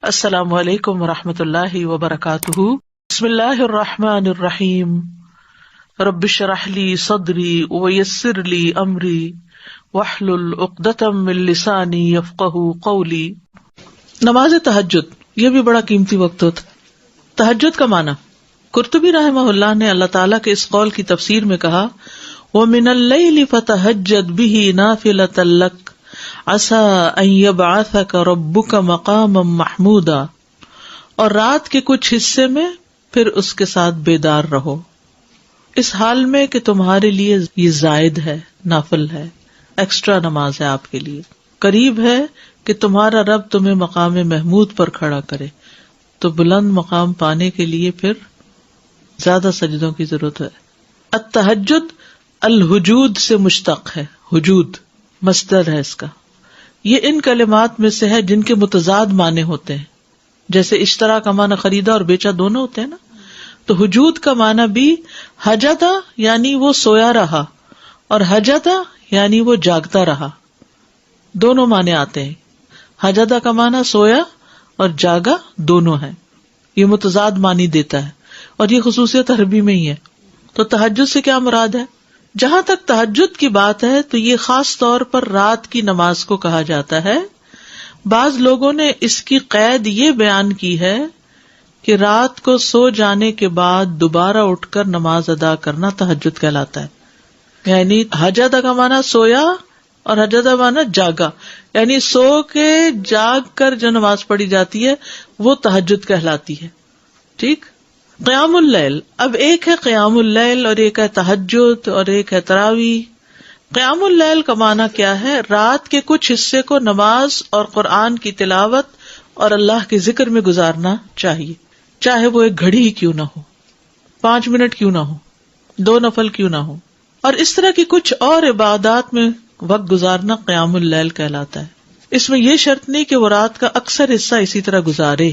السلام علیکم ورحمۃ اللہ وبرکاتہ۔ بسم اللہ الرحمن الرحیم۔ رب اشرح لی صدری ویسر لی امری واحلل عقدۃ من لسانی یفقہوا قولی۔ نماز تہجد یہ بھی بڑا قیمتی وقت ہوتا ہے۔ تہجد کا معنی قرطبی رحمہ اللہ نے اللہ تعالیٰ کے اس قول کی تفسیر میں کہا، وَمِنَ اللَّيْلِ فَتَهَجَّدْ بِهِ نَافِلَةً لَكَ عَسَىٰ أَن يَبْعَثَكَ رَبُّكَ مَقَامًا مَحْمُودًا، اور رات کے کچھ حصے میں پھر اس کے ساتھ بیدار رہو، اس حال میں کہ تمہارے لیے یہ زائد ہے، نافل ہے، ایکسٹرا نماز ہے آپ کے لیے، قریب ہے کہ تمہارا رب تمہیں مقام محمود پر کھڑا کرے۔ تو بلند مقام پانے کے لیے پھر زیادہ سجدوں کی ضرورت ہے۔ التہجد الحجود سے مشتق ہے، حجود مصدر ہے اس کا۔ یہ ان کلمات میں سے ہے جن کے متضاد معنی ہوتے ہیں، جیسے اشترا کا معنی خریدا اور بیچا دونوں ہوتے ہیں نا، تو حجود کا معنی بھی حجدا یعنی وہ سویا رہا، اور حجدا یعنی وہ جاگتا رہا، دونوں معنی آتے ہیں۔ حجدا کا معنی سویا اور جاگا دونوں ہیں، یہ متضاد معنی دیتا ہے، اور یہ خصوصیت عربی میں ہی ہے۔ تو تہجد سے کیا مراد ہے؟ جہاں تک تہجد کی بات ہے تو یہ خاص طور پر رات کی نماز کو کہا جاتا ہے۔ بعض لوگوں نے اس کی قید یہ بیان کی ہے کہ رات کو سو جانے کے بعد دوبارہ اٹھ کر نماز ادا کرنا تہجد کہلاتا ہے۔ یعنی حجدا کا معنی سویا اور حجدا معنی جاگا، یعنی سو کے جاگ کر جو نماز پڑھی جاتی ہے وہ تہجد کہلاتی ہے۔ ٹھیک۔ قیام اللیل، اب ایک ہے قیام اللیل اور ایک ہے تہجد اور ایک ہے تراویح۔ قیام اللیل کا معنی کیا ہے؟ رات کے کچھ حصے کو نماز اور قرآن کی تلاوت اور اللہ کے ذکر میں گزارنا چاہیے، چاہے وہ ایک گھڑی ہی کیوں نہ ہو، 5 منٹ کیوں نہ ہو، 2 نفل کیوں نہ ہو، اور اس طرح کی کچھ اور عبادات میں وقت گزارنا قیام اللیل کہلاتا ہے۔ اس میں یہ شرط نہیں کہ وہ رات کا اکثر حصہ اسی طرح گزارے۔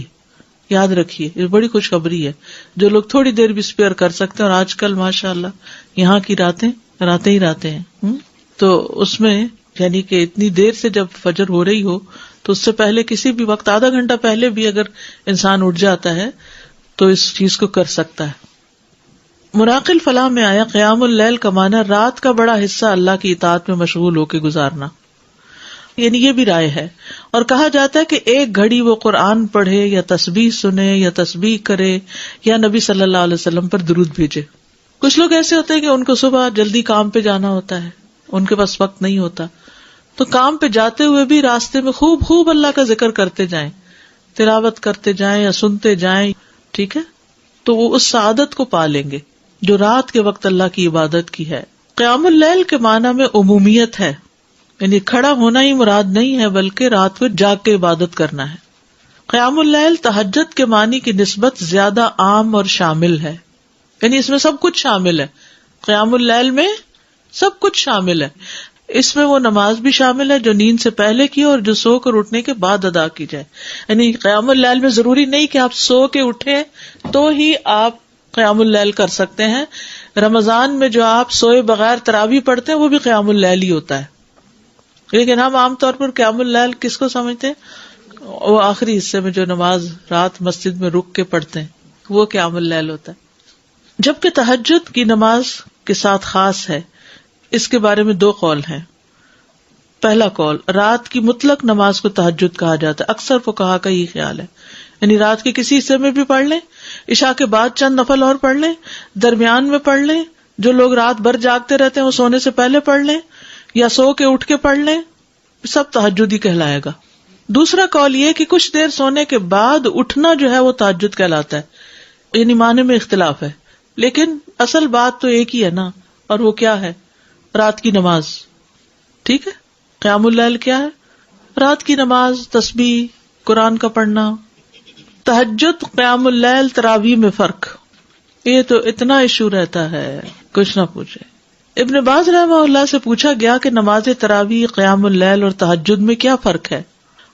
یاد رکھیے یہ بڑی خوشخبری ہے، جو لوگ تھوڑی دیر بھی اسپیئر کر سکتے ہیں، اور آج کل ماشاءاللہ یہاں کی راتیں ہی راتیں ہیں، تو اس میں یعنی کہ اتنی دیر سے جب فجر ہو رہی ہو تو اس سے پہلے کسی بھی وقت آدھا گھنٹہ پہلے بھی اگر انسان اٹھ جاتا ہے تو اس چیز کو کر سکتا ہے۔ مراق الفلاح میں آیا قیام اللیل کا معنی رات کا بڑا حصہ اللہ کی اطاعت میں مشغول ہو کے گزارنا، یعنی یہ بھی رائے ہے، اور کہا جاتا ہے کہ ایک گھڑی وہ قرآن پڑھے یا تسبیح سنے یا تسبیح کرے یا نبی صلی اللہ علیہ وسلم پر درود بھیجے۔ کچھ لوگ ایسے ہوتے ہیں کہ ان کو صبح جلدی کام پہ جانا ہوتا ہے، ان کے پاس وقت نہیں ہوتا، تو کام پہ جاتے ہوئے بھی راستے میں خوب اللہ کا ذکر کرتے جائیں، تلاوت کرتے جائیں یا سنتے جائیں، ٹھیک ہے، تو وہ اس سعادت کو پا لیں گے جو رات کے وقت اللہ کی عبادت کی ہے۔ قیام اللیل کے معنی میں عمومیت ہے، یعنی کھڑا ہونا ہی مراد نہیں ہے بلکہ رات کو جاگ کے عبادت کرنا ہے۔ قیام اللیل تہجد کے معنی کی نسبت زیادہ عام اور شامل ہے، یعنی اس میں سب کچھ شامل ہے، قیام اللیل میں سب کچھ شامل ہے۔ اس میں وہ نماز بھی شامل ہے جو نیند سے پہلے کی اور جو سو کر اٹھنے کے بعد ادا کی جائے، یعنی قیام اللیل میں ضروری نہیں کہ آپ سو کے اٹھیں تو ہی آپ قیام اللیل کر سکتے ہیں۔ رمضان میں جو آپ سوئے بغیر تراویح پڑھتے ہیں وہ بھی قیام اللیل ہی ہوتا ہے، لیکن ہم عام طور پر قیام اللیل کس کو سمجھتے ہیں؟ وہ آخری حصے میں جو نماز رات مسجد میں رک کے پڑھتے ہیں وہ قیام اللیل ہوتا ہے۔ جبکہ تہجد کی نماز کے ساتھ خاص ہے، اس کے بارے میں 2 قول ہیں۔ پہلا قول، رات کی مطلق نماز کو تہجد کہا جاتا ہے، اکثر فقہا کا یہ خیال ہے، یعنی رات کے کسی حصے میں بھی پڑھ لیں، عشاء کے بعد چند نفل اور پڑھ لیں، درمیان میں پڑھ لیں، جو لوگ رات بھر جاگتے رہتے ہیں وہ سونے سے پہلے پڑھ لیں یا سو کے اٹھ کے پڑھ لیں، سب تہجد ہی کہلائے گا۔ دوسرا قول یہ کہ کچھ دیر سونے کے بعد اٹھنا جو ہے وہ تہجد کہلاتا ہے، یعنی معنی میں اختلاف ہے، لیکن اصل بات تو ایک ہی ہے نا، اور وہ کیا ہے؟ رات کی نماز۔ ٹھیک ہے، قیام اللیل کیا ہے؟ رات کی نماز، تسبیح، قرآن کا پڑھنا۔ تہجد، قیام اللیل، تراویح میں فرق، یہ تو اتنا ایشو رہتا ہے کچھ نہ پوچھے۔ ابن باز رحمہ اللہ سے پوچھا گیا کہ نماز تراویح، قیام اللیل اور تہجد میں کیا فرق ہے،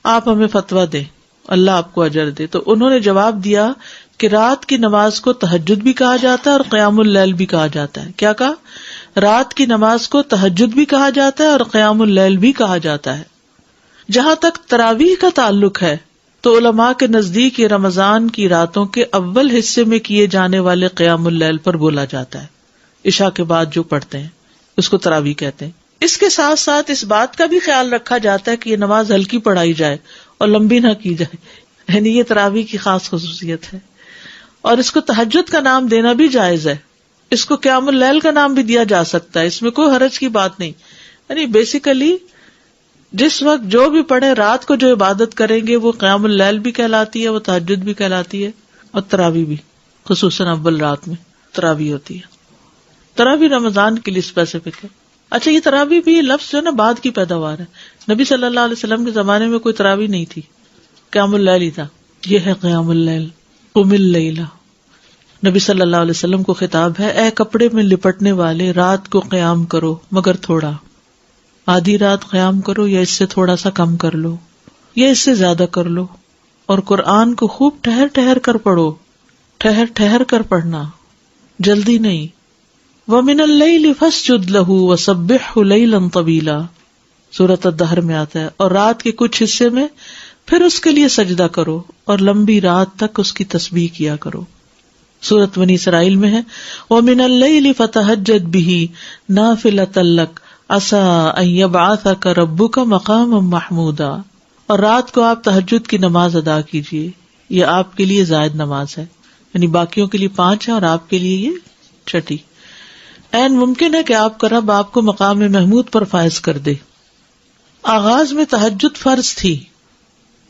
آپ ہمیں فتویٰ دیں، اللہ آپ کو اجر دے۔ تو انہوں نے جواب دیا کہ رات کی نماز کو تہجد بھی کہا جاتا ہے اور قیام اللیل بھی کہا جاتا ہے۔ کیا کہا؟ رات کی نماز کو تہجد بھی کہا جاتا ہے اور قیام اللیل بھی کہا جاتا ہے۔ جہاں تک تراویح کا تعلق ہے تو علماء کے نزدیک یہ رمضان کی راتوں کے اول حصے میں کیے جانے والے قیام اللیل پر بولا جاتا ہے. عشاء کے بعد جو پڑھتے ہیں اس کو تراویح کہتے ہیں. اس کے ساتھ ساتھ اس بات کا بھی خیال رکھا جاتا ہے کہ یہ نماز ہلکی پڑھائی جائے اور لمبی نہ کی جائے، یعنی یہ تراویح کی خاص خصوصیت ہے. اور اس کو تہجد کا نام دینا بھی جائز ہے، اس کو قیام اللیل کا نام بھی دیا جا سکتا ہے، اس میں کوئی حرج کی بات نہیں. یعنی بیسیکلی جس وقت جو بھی پڑھے رات کو جو عبادت کریں گے وہ قیام اللیل بھی کہلاتی ہے، وہ تہجد بھی کہلاتی ہے، اور تراویح بھی، خصوصاً اول رات میں تراویح ہوتی ہے. تراویح رمضان کے لیے اسپیسیفک ہے. اچھا، یہ تراویح بھی لفظ جو ہے نا بعد کی پیداوار ہے. نبی صلی اللہ علیہ وسلم کے زمانے میں کوئی تراویح نہیں تھی، قیام اللیل ہی تھا. یہ ہے قیام اللیل، قم اللیل. نبی صلی اللہ علیہ وسلم کو خطاب ہے، اے کپڑے میں لپٹنے والے، رات کو قیام کرو مگر تھوڑا. آدھی رات قیام کرو یا اس سے تھوڑا سا کم کر لو یا اس سے زیادہ کر لو، اور قرآن کو خوب ٹھہر ٹھہر کر پڑھو، ٹھہر ٹھہر کر پڑھنا، جلدی نہیں. وَمِنَ اللَّيْلِ فَاسْجُدْ لَهُ وَسَبِّحْهُ لَيْلًا طَوِيلًا سورۃ الدہر میں آتا ہے. اور رات کے کچھ حصے میں پھر اس کے لیے سجدہ کرو اور لمبی رات تک اس کی تسبیح کیا کرو. سورۃ بنی اسرائیل میں ہے وَمِنَ اللَّيْلِ فَتَهَجَّدْ بِهِ نَافِلَةً لَكَ عَسَىٰ أَن يَبْعَثَكَ رَبُّكَ مَقَامًا مَحْمُودًا. اور رات کو آپ تہجد کی نماز ادا کیجیے، یہ آپ کے لیے زائد نماز ہے، یعنی باقیوں کے لیے 5 ہے اور آپ کے لیے یہ 6. این ممکن ہے کہ آپ کا رب آپ کو مقام محمود پر فائز کر دے. آغاز میں تہجد فرض تھی.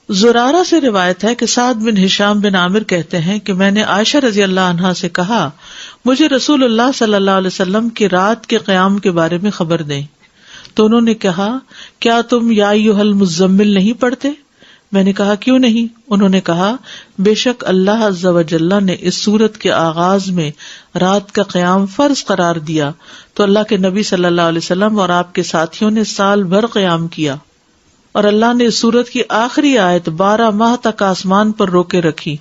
زرارہ سے روایت ہے کہ سعد بن ہشام بن عامر کہتے ہیں کہ میں نے عائشہ رضی اللہ عنہا سے کہا مجھے رسول اللہ صلی اللہ علیہ وسلم کی رات کے قیام کے بارے میں خبر دیں. تو انہوں نے کہا کیا تم یا ایھا المزمل نہیں پڑھتے؟ میں نے کہا کیوں نہیں؟ انہوں نے کہا بے شک اللہ عز و جل نے اس سورت کے آغاز میں رات کا قیام فرض قرار دیا تو اللہ کے نبی صلی اللہ علیہ وسلم اور آپ کے ساتھیوں نے سال بھر قیام کیا، اور اللہ نے اس سورت کی آخری آیت 12 ماہ تک آسمان پر روکے رکھی،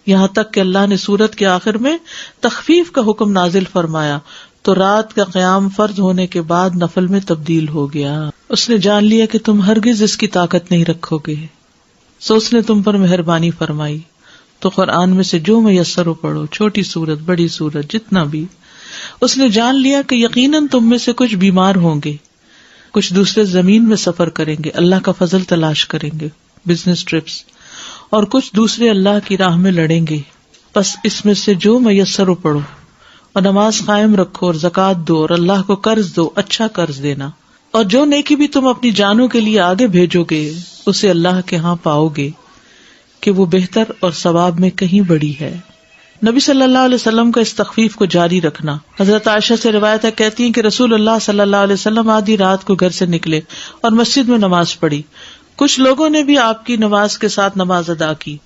یہاں تک کہ اللہ نے سورت کے آخر میں تخفیف کا حکم نازل فرمایا تو رات کا قیام فرض ہونے کے بعد نفل میں تبدیل ہو گیا. اس نے جان لیا کہ تم ہرگز اس کی طاقت نہیں رکھو گے، سو اس نے تم پر مہربانی فرمائی تو قرآن میں سے جو میسر ہو پڑھو، چھوٹی سورت بڑی سورت جتنا بھی. اس نے جان لیا کہ یقیناً تم میں سے کچھ بیمار ہوں گے، کچھ دوسرے زمین میں سفر کریں گے، اللہ کا فضل تلاش کریں گے، بزنس ٹرپس، اور کچھ دوسرے اللہ کی راہ میں لڑیں گے. بس اس میں سے جو میسر ہو پڑھو اور نماز قائم رکھو اور زکوٰۃ دو اور اللہ کو قرض دو، اچھا قرض دینا، اور جو نیکی بھی تم اپنی جانوں کے لیے آگے بھیجو گے اسے اللہ کے ہاں پاؤ گے کہ وہ بہتر اور ثواب میں کہیں بڑی ہے. نبی صلی اللہ علیہ وسلم کا اس تخفیف کو جاری رکھنا. حضرت عائشہ سے روایت ہے، کہتی ہیں کہ رسول اللہ صلی اللہ علیہ وسلم آدھی رات کو گھر سے نکلے اور مسجد میں نماز پڑھی. کچھ لوگوں نے بھی آپ کی نماز کے ساتھ نماز ادا کی.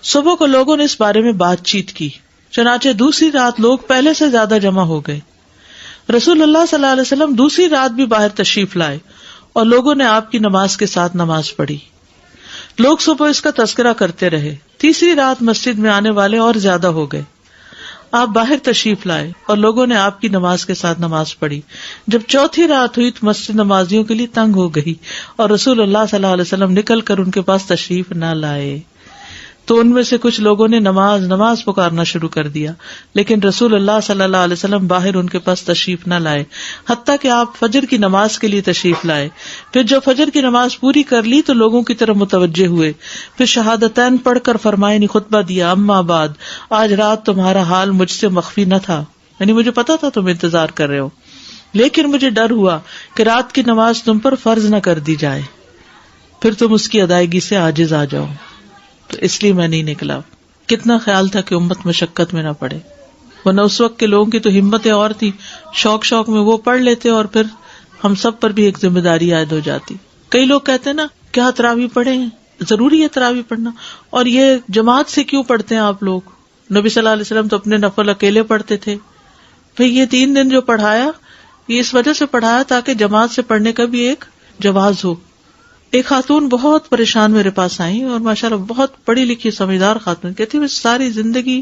صبح کو لوگوں نے اس بارے میں بات چیت کی، چنانچہ دوسری رات لوگ پہلے سے زیادہ جمع ہو گئے. رسول اللہ صلی اللہ علیہ وسلم دوسری رات بھی باہر تشریف لائے اور لوگوں نے آپ کی نماز کے ساتھ نماز پڑھی. لوگ صبح اس کا تذکرہ کرتے رہے. تیسری رات مسجد میں آنے والے اور زیادہ ہو گئے. آپ باہر تشریف لائے اور لوگوں نے آپ کی نماز کے ساتھ نماز پڑھی. جب چوتھی رات ہوئی تو مسجد نمازیوں کے لیے تنگ ہو گئی اور رسول اللہ صلی اللہ علیہ وسلم نکل کر ان کے پاس تشریف نہ لائے. تو ان میں سے کچھ لوگوں نے نماز نماز پکارنا شروع کر دیا، لیکن رسول اللہ صلی اللہ علیہ وسلم باہر ان کے پاس تشریف نہ لائے حتیٰ کہ آپ فجر کی نماز کے لیے تشریف لائے. پھر جب فجر کی نماز پوری کر لی تو لوگوں کی طرف متوجہ ہوئے، پھر شہادتین پڑھ کر فرمائے، یعنی خطبہ دیا، اما بعد، آج رات تمہارا حال مجھ سے مخفی نہ تھا، یعنی مجھے پتا تھا تم انتظار کر رہے ہو، لیکن مجھے ڈر ہوا کہ رات کی نماز تم پر فرض نہ کر دی جائے، پھر تم اس کی ادائیگی سے عاجز آ جاؤ، تو اس لیے میں نہیں نکلا. کتنا خیال تھا کہ امت مشقت میں نہ پڑے، ورنہ اس وقت کے لوگوں کی تو ہمتیں اور تھی، شوق میں وہ پڑھ لیتے اور پھر ہم سب پر بھی ایک ذمہ داری عائد ہو جاتی. کئی لوگ کہتے ہیں نا کیا تراویح پڑھیں، ضروری ہے تراویح پڑھنا، اور یہ جماعت سے کیوں پڑھتے ہیں آپ لوگ؟ نبی صلی اللہ علیہ وسلم تو اپنے نفل اکیلے پڑھتے تھے. پھر یہ 3 دن جو پڑھایا یہ اس وجہ سے پڑھایا تاکہ جماعت سے پڑھنے کا بھی ایک جواز ہو. ایک خاتون بہت پریشان میرے پاس آئی اور ماشاءاللہ بہت پڑھی لکھی سمجھدار خاتون، کہتی میں ساری زندگی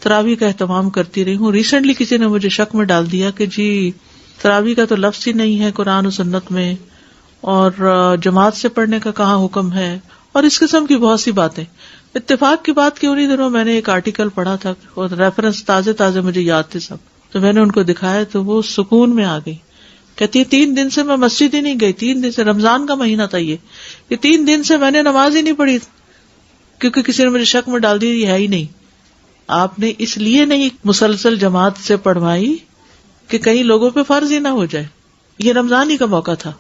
تراویح کا اہتمام کرتی رہی ہوں، ریسنٹلی کسی نے مجھے شک میں ڈال دیا کہ جی تراویح کا تو لفظ ہی نہیں ہے قرآن و سنت میں، اور جماعت سے پڑھنے کا کہاں حکم ہے، اور اس قسم کی بہت سی باتیں. اتفاق کی بات کہ انہی دنوں میں نے ایک آرٹیکل پڑھا تھا اور ریفرنس تازے مجھے یاد تھے سب, تو میں نے ان کو دکھایا تو وہ سکون میں آ گئی. کہتی ہے 3 دن سے میں مسجد ہی نہیں گئی, 3 دن سے, رمضان کا مہینہ تھا یہ 3 دن سے میں نے نماز ہی نہیں پڑھی, کیونکہ کسی نے مجھے شک میں ڈال دی یہ ہے ہی نہیں. آپ نے اس لیے نہیں مسلسل جماعت سے پڑھوائی کہ کئی لوگوں پہ فرض ہی نہ ہو جائے, یہ رمضان ہی کا موقع تھا.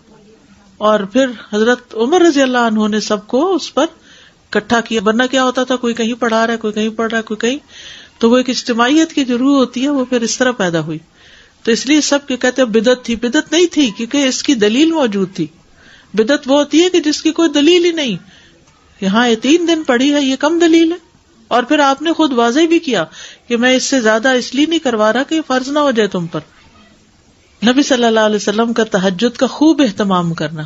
اور پھر حضرت عمر رضی اللہ عنہ نے سب کو اس پر اکٹھا کیا, ورنہ کیا ہوتا تھا کوئی کہیں پڑھا رہا ہے, کوئی کہیں پڑھ رہا ہے, کوئی کہیں, تو وہ ایک اجتماعیت کی جو روح ہوتی ہے وہ پھر اس طرح پیدا ہوئی. تو اس لیے سب کہتے ہیں بدعت تھی, بدعت نہیں تھی کیونکہ اس کی دلیل موجود تھی. بدعت وہ ہوتی ہے کہ جس کی کوئی دلیل ہی نہیں. یہاں یہ 3 دن پڑھی ہے, یہ کم دلیل ہے. اور پھر آپ نے خود واضح بھی کیا کہ میں اس سے زیادہ اس لیے نہیں کروا رہا کہ فرض نہ ہو جائے تم پر. نبی صلی اللہ علیہ وسلم کا تہجد کا خوب اہتمام کرنا.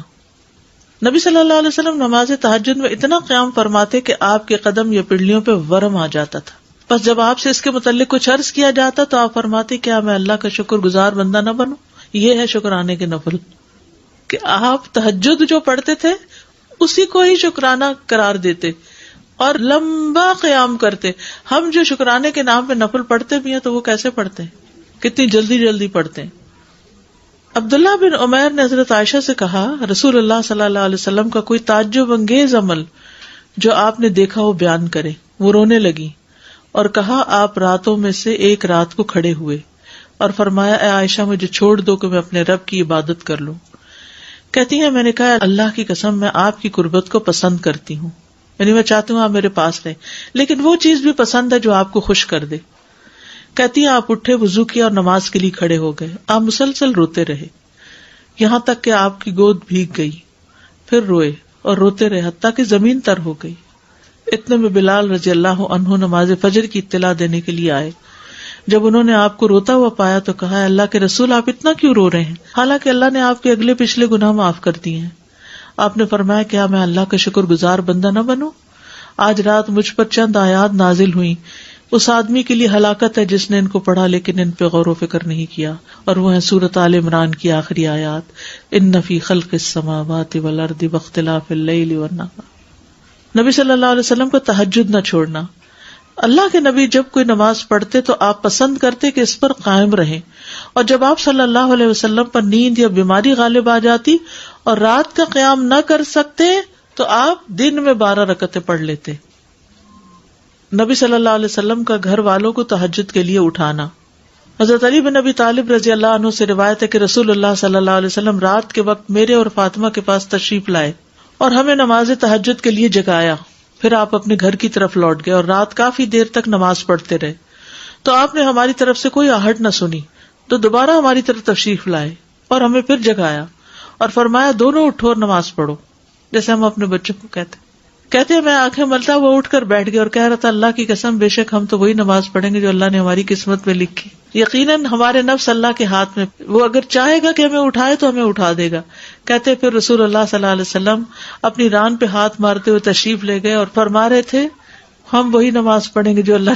نبی صلی اللہ علیہ وسلم نماز تہجد میں اتنا قیام فرماتے کہ آپ کے قدم یا پنڈلیوں پہ ورم آ جاتا تھا. بس جب آپ سے اس کے متعلق کچھ عرض کیا جاتا تو آپ فرماتے کیا میں اللہ کا شکر گزار بندہ نہ بنوں. یہ ہے شکرانے کے نفل, کہ آپ تہجد جو پڑھتے تھے اسی کو ہی شکرانہ قرار دیتے اور لمبا قیام کرتے. ہم جو شکرانے کے نام پہ نفل پڑھتے بھی ہیں تو وہ کیسے پڑھتے ہیں, کتنی جلدی پڑھتے ہیں. عبداللہ بن عمیر نے حضرت عائشہ سے کہا رسول اللہ صلی اللہ علیہ وسلم کا کوئی تعجب انگیز عمل جو آپ نے دیکھا وہ بیان کرے. وہ رونے لگی اور کہا آپ راتوں میں سے ایک رات کو کھڑے ہوئے اور فرمایا اے عائشہ مجھے چھوڑ دو کہ میں اپنے رب کی عبادت کر لوں. کہتی ہیں میں نے کہا اللہ کی قسم میں آپ کی قربت کو پسند کرتی ہوں, یعنی میں چاہتی ہوں آپ میرے پاس رہیں, لیکن وہ چیز بھی پسند ہے جو آپ کو خوش کر دے. کہتی ہیں آپ اٹھے, وضو کیا اور نماز کے لیے کھڑے ہو گئے. آپ مسلسل روتے رہے یہاں تک کہ آپ کی گود بھیگ گئی, پھر روئے اور روتے رہے حتیٰ کہ زمین تر ہو گئی. اتنے میں بلال رضی اللہ عنہ نماز فجر کی اطلاع دینے کے لیے آئے. جب انہوں نے آپ کو روتا ہوا پایا تو کہا اللہ کے رسول آپ اتنا کیوں رو رہے ہیں, حالانکہ اللہ نے آپ کے اگلے پچھلے گناہ معاف کر دیے ہیں. آپ نے فرمایا کیا میں اللہ کا شکر گزار بندہ نہ بنوں. آج رات مجھ پر چند آیات نازل ہوئی, اس آدمی کے لیے ہلاکت ہے جس نے ان کو پڑھا لیکن ان پہ غور و فکر نہیں کیا, اور وہ ہے سورۃ آل عمران کی آخری آیات ان فی خلق السماوات والارض واختلاف اللیل والنہار. نبی صلی اللہ علیہ وسلم کو تہجد نہ چھوڑنا. اللہ کے نبی جب کوئی نماز پڑھتے تو آپ پسند کرتے کہ اس پر قائم رہیں, اور جب آپ صلی اللہ علیہ وسلم پر نیند یا بیماری غالب آ جاتی اور رات کا قیام نہ کر سکتے تو آپ دن میں 12 رکعتیں پڑھ لیتے. نبی صلی اللہ علیہ وسلم کا گھر والوں کو تہجد کے لیے اٹھانا. حضرت علی بن ابی طالب رضی اللہ عنہ سے روایت ہے کہ رسول اللہ صلی اللہ علیہ وسلم رات کے وقت میرے اور فاطمہ کے پاس تشریف لائے اور ہمیں نماز تہجد کے لیے جگایا. پھر آپ اپنے گھر کی طرف لوٹ گئے اور رات کافی دیر تک نماز پڑھتے رہے. تو آپ نے ہماری طرف سے کوئی آہٹ نہ سنی تو دوبارہ ہماری طرف تشریف لائے اور ہمیں پھر جگایا اور فرمایا دونوں اٹھو اور نماز پڑھو, جیسے ہم اپنے بچوں کو کہتے ہیں. میں آنکھیں ملتا وہ اٹھ کر بیٹھ گیا اور کہہ رہا تھا اللہ کی قسم بے شک ہم تو وہی نماز پڑھیں گے جو اللہ نے ہماری قسمت میں لکھی. یقیناً ہمارے نفس اللہ کے ہاتھ میں, وہ اگر چاہے گا کہ ہمیں اٹھائے تو ہمیں اٹھا دے گا. کہتے پھر رسول اللہ صلی اللہ علیہ وسلم اپنی ران پہ ہاتھ مارتے ہوئے تشریف لے گئے اور فرما رہے تھے ہم وہی نماز پڑھیں گے جو اللہ